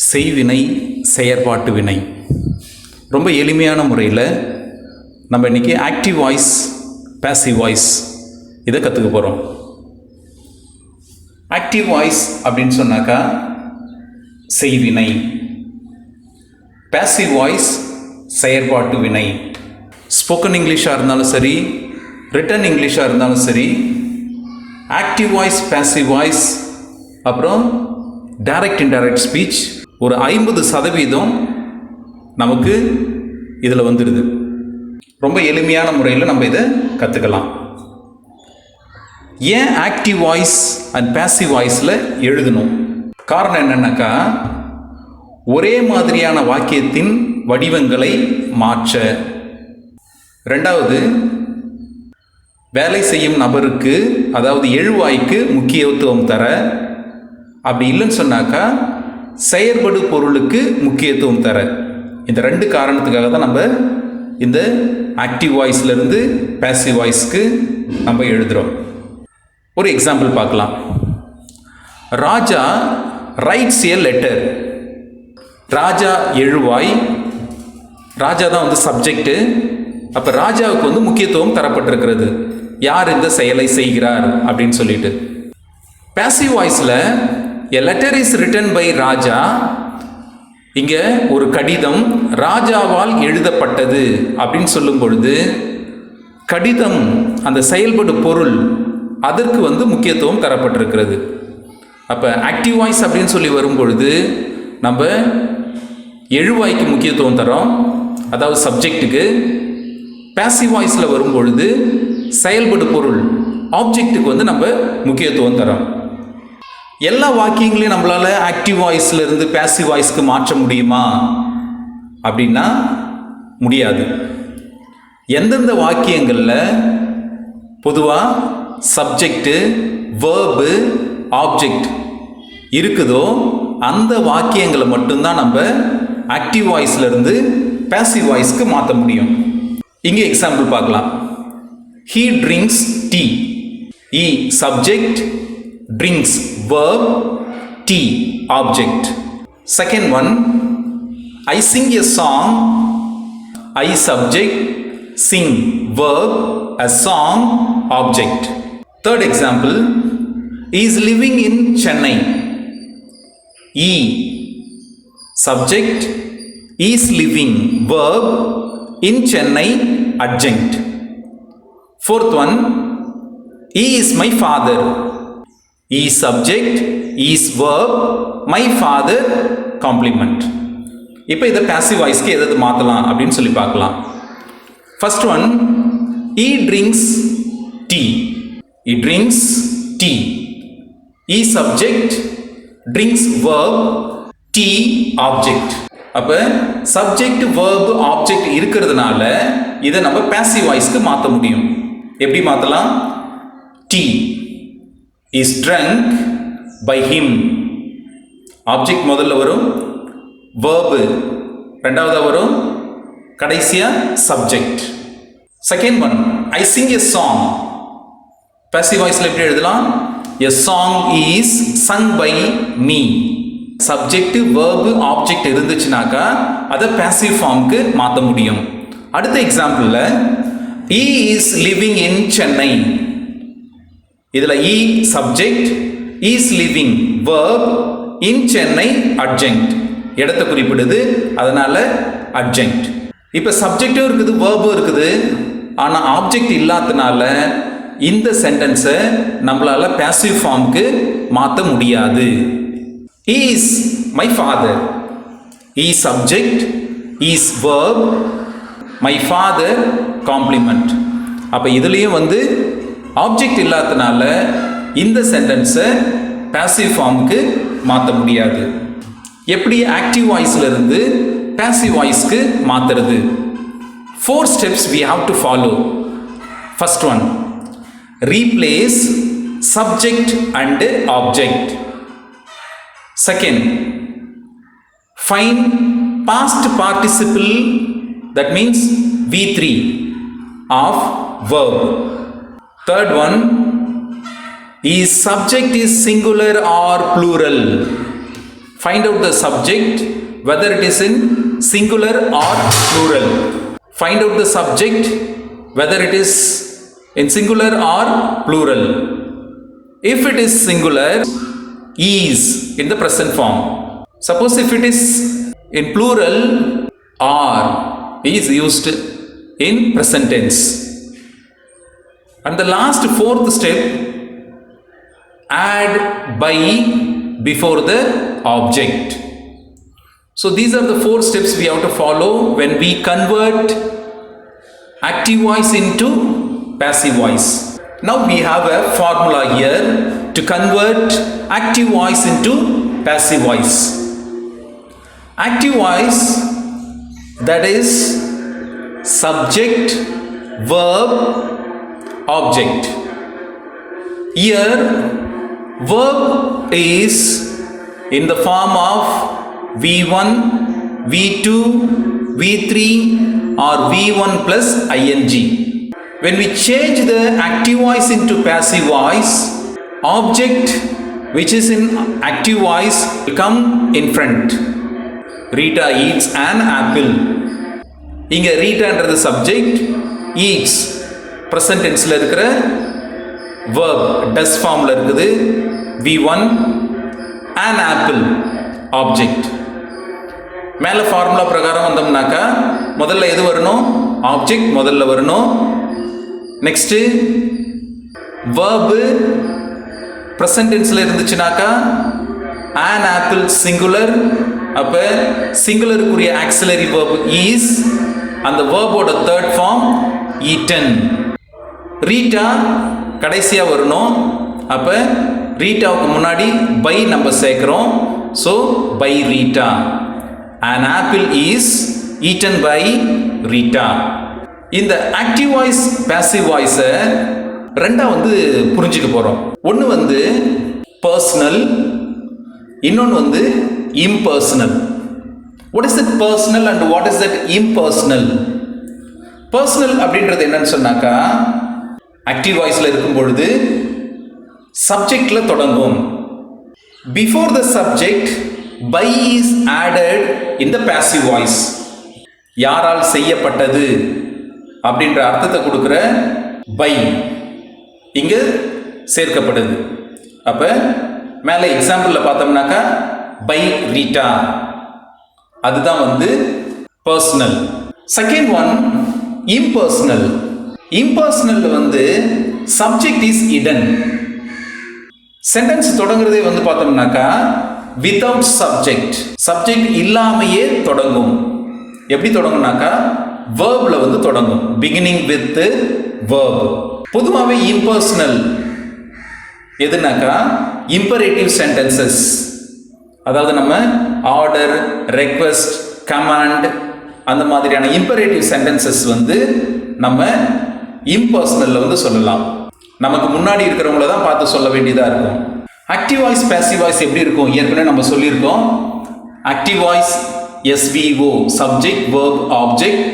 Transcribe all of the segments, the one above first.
செய்வினை, செயற்பாட்டு வினை. ரொம்ப எளிமையான முறையில் நம்ம இன்றைக்கி ஆக்டிவ் வாய்ஸ், பேசிவ் வாய்ஸ் இதை கற்றுக்க போகிறோம். ஆக்டிவ் வாய்ஸ் அப்படின்னு சொன்னாக்கா செய்வினை, பேசிவ் வாய்ஸ் செயற்பாட்டு வினை. ஸ்போக்கன் இங்கிலீஷாக இருந்தாலும் சரி, ரிட்டன் இங்கிலீஷாக இருந்தாலும் சரி, ஆக்டிவ் வாய்ஸ், பேசிவ் வாய்ஸ், அப்புறம் டைரக்ட் இன்டைரக்ட் ஸ்பீச் ஒரு 50% நமக்கு இதில் வந்துடுது. ரொம்ப எளிமையான முறையில் நம்ம இதை கற்றுக்கலாம். ஏன் ஆக்டிவ் வாய்ஸ் அண்ட் பேசிவ் வாய்ஸில் எழுதணும்? காரணம் என்னென்னாக்கா, ஒரே மாதிரியான வாக்கியத்தின் வடிவங்களை மாற்ற. ரெண்டாவது, வேலை செய்யும் நபருக்கு, அதாவது எழுவாய்க்கு முக்கியத்துவம் தர. அப்படி இல்லைன்னு சொன்னாக்கா செயற்படு பொருளுக்கு முக்கியத்துவம் தர. இந்த 2 காரணத்துக்காக தான் நம்ம இந்த ஆக்டிவ் வாய்ஸ்லேருந்து பேசிவ் வாய்ஸ்க்கு நம்ம எழுதுகிறோம். ஒரு எக்ஸாம்பிள் பார்க்கலாம். ராஜா ரைட்ஸ் எ லெட்டர். ராஜா எழுவாய், ராஜா தான் சப்ஜெக்டு. அப்போ ராஜாவுக்கு முக்கியத்துவம் தரப்பட்டிருக்கிறது, யார் இந்த செயலை செய்கிறார் அப்படின்னு சொல்லிட்டு. பேசிவ் வாய்ஸில் a letter is written by Raja. இங்கே ஒரு கடிதம் ராஜாவால் எழுதப்பட்டது அப்படின்னு சொல்லும் பொழுது, கடிதம் அந்த செயல்படு பொருள் அதற்கு முக்கியத்துவம் தரப்பட்டிருக்கிறது. அப்போ ஆக்டிவ் வாய்ஸ் அப்படின்னு சொல்லி வரும்பொழுது நம்ம எழுவாய்க்கு முக்கியத்துவம் தரோம், அதாவது சப்ஜெக்டுக்கு. பேசிவ் வாய்ஸில் வரும்பொழுது செயல்படு பொருள் ஆப்ஜெக்ட்டுக்கு நம்ம முக்கியத்துவம் தரோம். எல்லா வாக்கியங்களையும் நம்மளால் ஆக்டிவ் வாய்ஸ்லேருந்து பேசிவ் வாய்ஸ்க்கு மாற்ற முடியுமா அப்படின்னா முடியாது. எந்தெந்த வாக்கியங்களில் பொதுவாக சப்ஜெக்டு, வேர்பு, ஆப்ஜெக்ட் இருக்குதோ அந்த வாக்கியங்களை மட்டும்தான் நம்ம ஆக்டிவ் வாய்ஸ்லேருந்து பேசிவ் வாய்ஸ்க்கு மாற்ற முடியும். இங்கே எக்ஸாம்பிள் பார்க்கலாம். He drinks tea. He subject, drinks verb, tea object. Second one, I sing a song. I subject, sing verb, a song object. Third example, he is living in Chennai. He subject, is living verb, in Chennai adjunct. Fourth one, he is my father. He is subject, is verb, my father complement. இப்போ இதை passive வாய்ஸ்க்கு எதாவது மாற்றலாம் அப்படின்னு சொல்லி பார்க்கலாம். First one, he drinks tea. He drinks tea. He subject, drinks verb, tea object. அப்போ subject, verb, object இருக்கிறதுனால இதை நம்ம பேசிவ் வாய்ஸ்க்கு மாற்ற முடியும். எப்படி மாற்றலாம்? tea is drunk by him. Object முதல்ல வரும், வேர்பு ரெண்டாவதாக வரும், கடைசியா subject. Second one, I sing a song. Passive வாய்ஸ்ல எப்படி எழுதலாம்? A song is sung by me. Subject, verb, object இருந்துச்சுனாக்கா அதை பேசிவ் ஃபார்முக்கு மாற்ற முடியும். அடுத்த எக்ஸாம்பிளில் he is living in Chennai. இதில் he சப்ஜெக்ட், is living verb, in Chennai adjunct. இடத்தை குறிப்பிடுது, அதனால adjunct. இப்போ சப்ஜெக்டும் இருக்குது, வேர்பும் இருக்குது, ஆனால் ஆப்ஜெக்ட் இல்லாததுனால இந்த சென்டென்ஸை நம்மளால பேசிவ் ஃபார்முக்கு மாற்ற முடியாது. He is my father. He is subject, he is verb, my father complement. அப்போ இதுலேயும் ஆப்ஜெக்ட் இல்லாததுனால இந்த சென்டென்ஸை பேசிவ் ஃபார்முக்கு மாற்ற முடியாது. எப்படி ஆக்டிவ் வாய்ஸ்லேருந்து பேசிவ் வாய்ஸ்க்கு மாற்றுறது? 4 steps we have to follow. First one, replace subject and object. Second, find past participle, that means V3 of verb. Third one, is subject is singular or plural? Find out the subject whether it is in singular or plural. Find out the subject whether it is in singular or plural. If it is singular, is in the present form. Suppose if it is in plural, are is used in present tense. And the last fourth step, add by before the object. So these are the 4 steps we have to follow when we convert active voice into passive voice. Now we have a formula here to convert active voice into passive voice. Active voice, that is subject, verb, object. Here verb is in the form of V1, V2, V3 or V1 plus ing. When we change the active voice into passive voice, object which is in active voice will come in front. Rita eats an apple. இங்க ரீட்டான்றது subject, eats present டென்ஸில் இருக்கிற verb, does ஃபார்மில் இருக்குது V1, an apple object. மேலே formula பிரகாரம் வந்தோம்னாக்கா முதல்ல எது வரணும்? ஆப்ஜெக்ட் முதல்ல வரணும். நெக்ஸ்ட்டு verb ப்ரெசன்ட் டென்ஸில் இருந்துச்சுனாக்கா an apple சிங்குலர், அப்போ சிங்குலருக்குரிய ஆக்சிலரி verb is, அந்த verb-ஓட தேர்ட் ஃபார்ம் eaten. ரீட்டா கடைசியாக வரணும், அப்போ ரீட்டாவுக்கு முன்னாடி பை நம்ம சேர்க்குறோம். So by Rita, an apple is eaten by Rita. இந்த ஆக்டிவ் வாய்ஸ் பாசிவ் வாய்ஸை ரெண்டாக புரிஞ்சுக்க போகிறோம். ஒன்று பர்சனல், இன்னொன்று impersonal. What is that personal and what is that impersonal? Personal அப்படின்றது என்னன்னு சொன்னாக்கா, ஆக்டிவ் வாய்ஸில் இருக்கும் பொழுது சப்ஜெக்டில் தொடங்கும். Before the subject by is added in the passive voice. யாரால் செய்யப்பட்டது அப்படின்ற அர்த்தத்தை கொடுக்கிற by இங்கு சேர்க்கப்படுது. அப்ப மேலே எக்ஸாம்பிள்ல பார்த்தோம்னாக்கா by Rita, அதுதான் personal. Second one impersonal. impersonal subject is hidden. Sentence தொடங்குறதே பார்த்தோம்னாக்கா without subject, சப்ஜெக்ட் இல்லாமையே தொடங்கும். எப்படி தொடங்கும்னாக்கா வேர்ப்ல தொடங்கும், beginning with verb. பொதுவாகவே இம்பர்சனல் எதுனாக்கா imperative sentences, அதாவது நம்ம ஆர்டர், ரெக்வெஸ்ட், கமாண்ட் அந்த மாதிரியான imperative sentences நம்ம இம்பர்சனல்ல சொல்லலாம். நமக்கு முன்னாடி இருக்கிறவங்கள தான் பார்த்து சொல்ல வேண்டியதாக இருக்கும். ஆக்டிவ் வாய்ஸ் பாசிவ் வாய்ஸ் எப்படி இருக்கும் ஏற்கனவே நம்ம சொல்லியிருக்கோம். Active voice SVO, subject verb object.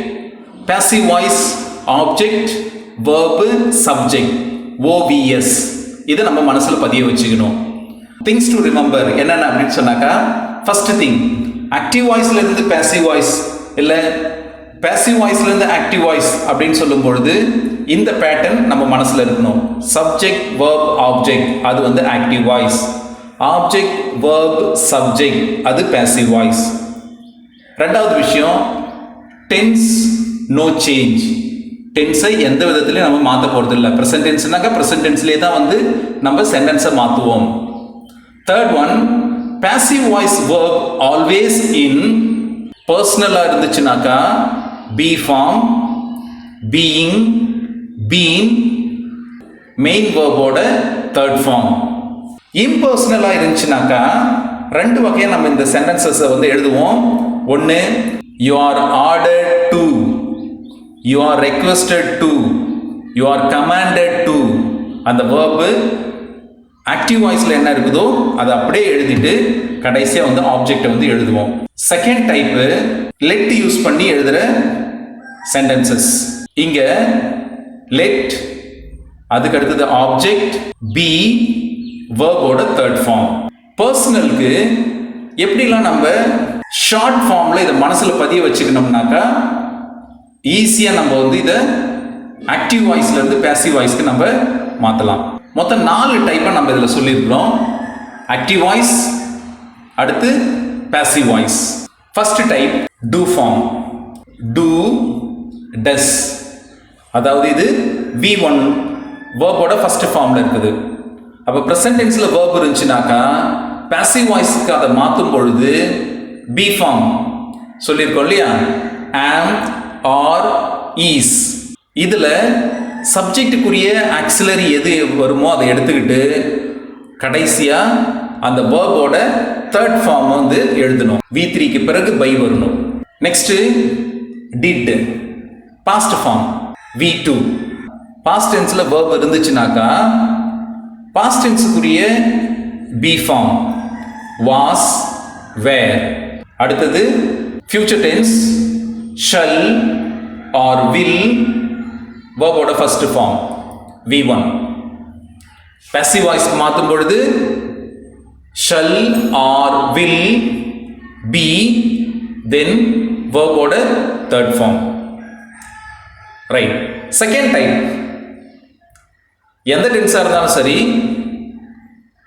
Passive voice object verb subject OVS. இதை நம்ம மனசில் பதிய வச்சுக்கணும். திங்ஸ் டு ரிமெம்பர் என்னென்ன அப்படின்னு சொன்னாக்கா, ஃபர்ஸ்ட் திங் ஆக்டிவ் வாய்ஸ்லேருந்து பாசிவ் வாய்ஸ் இல்லை பாசிவ் வாய்ஸ்லேருந்து ஆக்டிவ் வாய்ஸ் அப்படின்னு சொல்லும் பொழுது இந்த பேட்டர்ன் நம்ம மனசில் இருக்கணும். சப்ஜெக்ட் verb ஆப்ஜெக்ட் அது active voice, object verb subject அது பாசிவ் வாய்ஸ். ரெண்டாவது விஷயம் டென்ஸ் நோ சேஞ்ச். டென்ஸை எந்த விதத்துலையும் நம்ம மாற்ற போகிறது இல்லை. ப்ரெசன்ட் டென்ஸ்னாக்கா ப்ரெசன்ட் டென்ஸ்லேயே தான் நம்ம சென்டென்ஸை மாற்றுவோம். Third one passive voice verb always in. பர்சனலாக இருந்துச்சுனாக்கா be form, being, been, main வேர்போட தேர்ட் ஃபார்ம். இம்பர்சனலாக இருந்துச்சுனாக்கா ரெண்டு வகையாக நம்ம இந்த சென்டென்சஸை எழுதுவோம். ஒன்று you are ordered to, you are requested to, you are commanded to. அந்த வேர்பு ஆக்டிவ் வாய்ஸில் என்ன இருக்குதோ அதை அப்படியே எழுதிட்டு கடைசியாக ஆப்ஜெக்டை எழுதுவோம். செகண்ட் டைப்பு லெட் யூஸ் பண்ணி எழுதுகிற சென்டென்சஸ். இங்கே லெட், அதுக்கு அடுத்தது ஆப்ஜெக்ட், பி வேர்போட தேர்ட் ஃபார்ம். பர்சனலுக்கு எப்படிலாம் நம்ம ஷார்ட் ஃபார்மில் இதை மனசில் பதிய வச்சுக்கணும்னாக்கா ஈஸியாக நம்ம வந்து இதை ஆக்டிவ் வாய்ஸ்லேருந்து பேசிவ் வாய்ஸ்க்கு நம்ம மாற்றலாம். மொத்தம் 4 டைப்பாக நம்ம இதில் சொல்லியிருக்கிறோம். ஆக்டிவ் வாய்ஸ், அடுத்து passive voice. First type do form. Do, does, அதாவது இது V1 வேர்போட ஃபர்ஸ்ட் ஃபார்மில் இருக்குது. அப்போ ப்ரெசன்ட் டென்ஸில் வேர்ப் இருந்துச்சுனாக்கா பேசிவ் வாய்ஸ்க்கு அதை மாற்றும் பொழுது பி ஃபார்ம் சொல்லியிருக்கோம் இல்லையா, ஆம் ஆர் ஈஸ். இதில் சப்ஜெக்டுக்குரிய ஆக்சிலரி எது வருமோ அதை எடுத்துக்கிட்டு கடைசியாக அந்த வேர்போட தேர்ட் ஃபார்ம் வந்து எழுதணும். V3க்கு பிறகு பை வரணும். Next did, past form. V2 past டென்ஸில் வேர்ப் இருந்துச்சுனாக்கா பாஸ்ட் டென்ஸுக்குரிய பி ஃபார்ம் வாஸ், வேர். அடுத்தது future tense shall or will, வேர்போட ஃபர்ஸ்ட் ஃபார்ம் V1. பேசிவ் வாய்ஸ்க்கு மாற்றும் பொழுது shall or will be, then வேர்போட third form. Right. Second type, எந்த டென்ஸாக இருந்தாலும் சரி,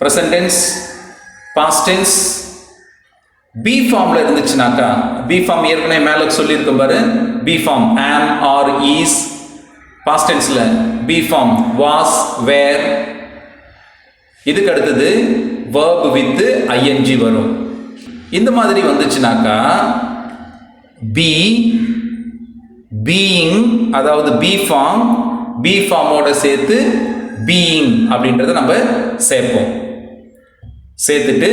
present tense, past tense, be ஃபார்மில் இருந்துச்சுனாக்கா, பி ஃபார்ம் ஏற்கனவே மேலே சொல்லியிருக்கோம் பாரு, be form am are is. Past டென்ஸில் பி ஃபார்ம் வாஸ், வேர். இதுக்கு அடுத்தது verb with ing வரும். இந்த மாதிரி வந்துச்சுனாக்கா be, being, அதாவது be form, be formோட சேர்த்து being அப்படின்றத நம்ம சேர்ப்போம். சேர்த்துட்டு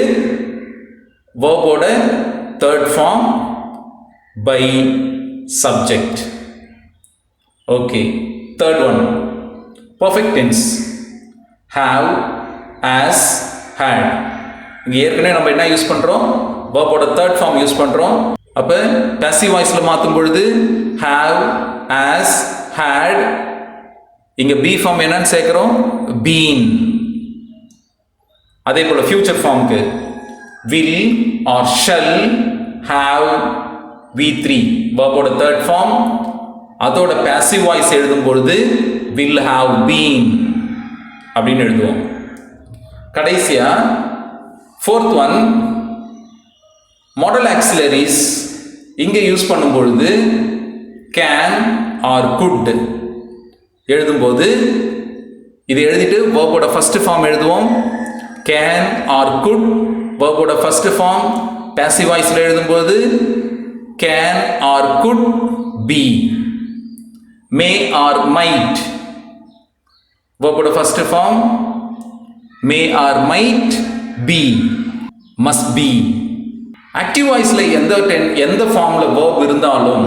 verb-ஓட third form by subject. Okay, third one, perfect tense, have, as, had. இங்க ஏற்கனவே நம்ம என்ன யூஸ் பண்றோம், verb-ஓட third form யூஸ் பண்றோம். அப்ப passive voice-ல மாத்தும் பொழுது have, as, had. இங்க be form என்னன்னு சேர்க்கிறோம், been. அதே போல future form-க்கு will or shall have, V3 verb-ஓட third form. அதோட passive voice எழுதும் பொழுது will have been அப்படின்னு எழுதுவோம். கடைசியா fourth one, modal auxiliaries இங்க யூஸ் பண்ணும் பொழுது can or could எழுதும்போது இது எழுதிட்டு verb-ஓட first form எழுதுவோம். can or could verb-ஓட first form, passive voice-ல எழுதும்போது can or could be. may or might verb-ஓட first form may or might be, must be. active voice-ல எந்த ஃபார்ம்ல verb இருந்தாலும்,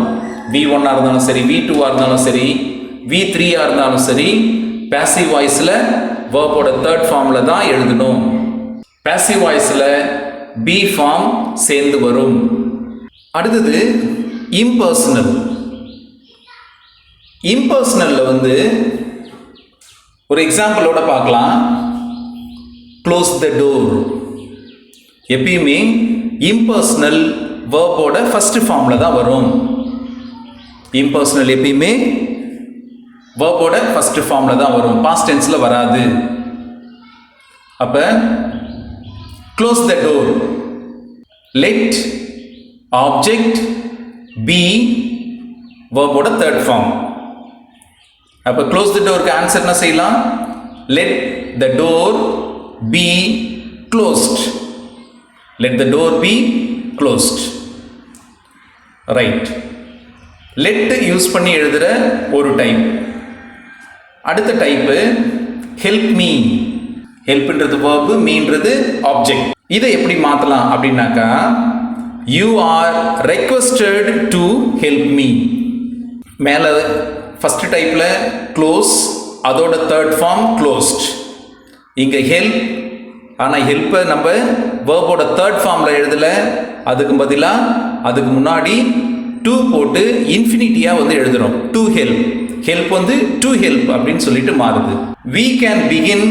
V1 இருந்தாலும் சரி, V2 இருந்தாலும் சரி, V3 இருந்தாலும் சரி, passive voice-ல verb-ஓட third formல தான் எழுதணும். passive voice-ல be form சேர்ந்து வரும். அடுத்தது impersonal. impersonal-ல வந்து ஒரு எக்ஸாம்பிளோட பார்க்கலாம். close the door. எப்பயுமே impersonal verb-ஓட first formல தான் வரும். impersonal எப்பயுமே verb-ஓட first formல தான் வரும், past tense-ல வராது. அப்ப close the door, let object be verb-ஓட third form. அப்ப close the door-க்கு ஆன்சர் என்ன செய்யலாம், let the door be closed. let the door be closed. right. let use பண்ணி எழுதுற ஒரு டைப். அடுத்த type help me. helpன்றது verb, meன்றது object. இதை எப்படி மாத்தலாம் அப்படின்னாக்கா, you are requested to help me. மேல first டைப்ல close, அதோட third form closed. இங்க help, ஆனா help நம்ம verb-ஓட third formல எழுதல, அதுக்கு பதிலா அதுக்கு முன்னாடி to போட்டு இன்ஃபினிட்டியா வந்து எழுதுறோம். to help, help வந்து to help அப்படின்னு சொல்லிட்டு மாறுது. we can begin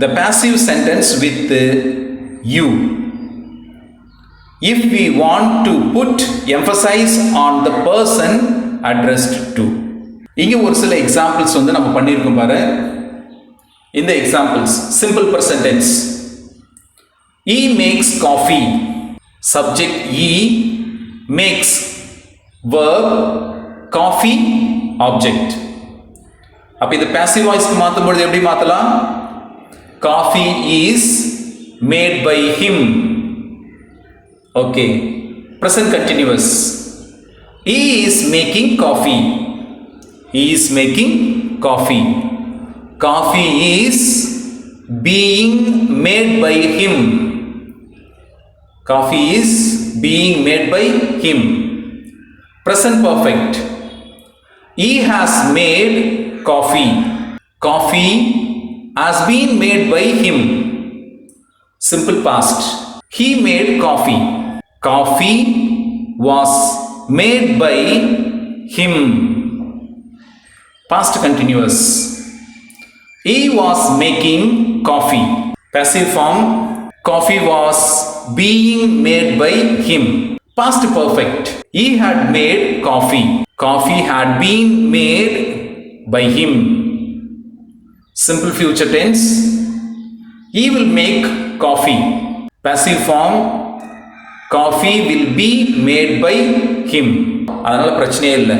the passive sentence with you. if we want to put emphasis on the person addressed to. இங்க ஒரு சில எக்ஸாம்பிள்ஸ் வந்து நம்ம பண்ணியிருக்கோம் பாரு. இந்த examples simple present tense. He makes coffee. Subject he makes, verb coffee, object. அப்ப இது passive voice க்கு மாத்தும்போது எப்படி மாத்தலாம்? Coffee is made by him. Okay. Present continuous. He is making coffee. He is making coffee. Coffee is being made by him. Coffee is being made by him. Present perfect. He has made coffee. Coffee has been made by him. Simple past. He made coffee. Coffee was made by him. Past continuous. He was making coffee. Passive form. Coffee was being made by him. Past perfect. He had made coffee. Coffee had been made by him. Simple future tense. He will make coffee. Passive form. Coffee will be made by him. அதனால பிரச்சனையே இல்லை.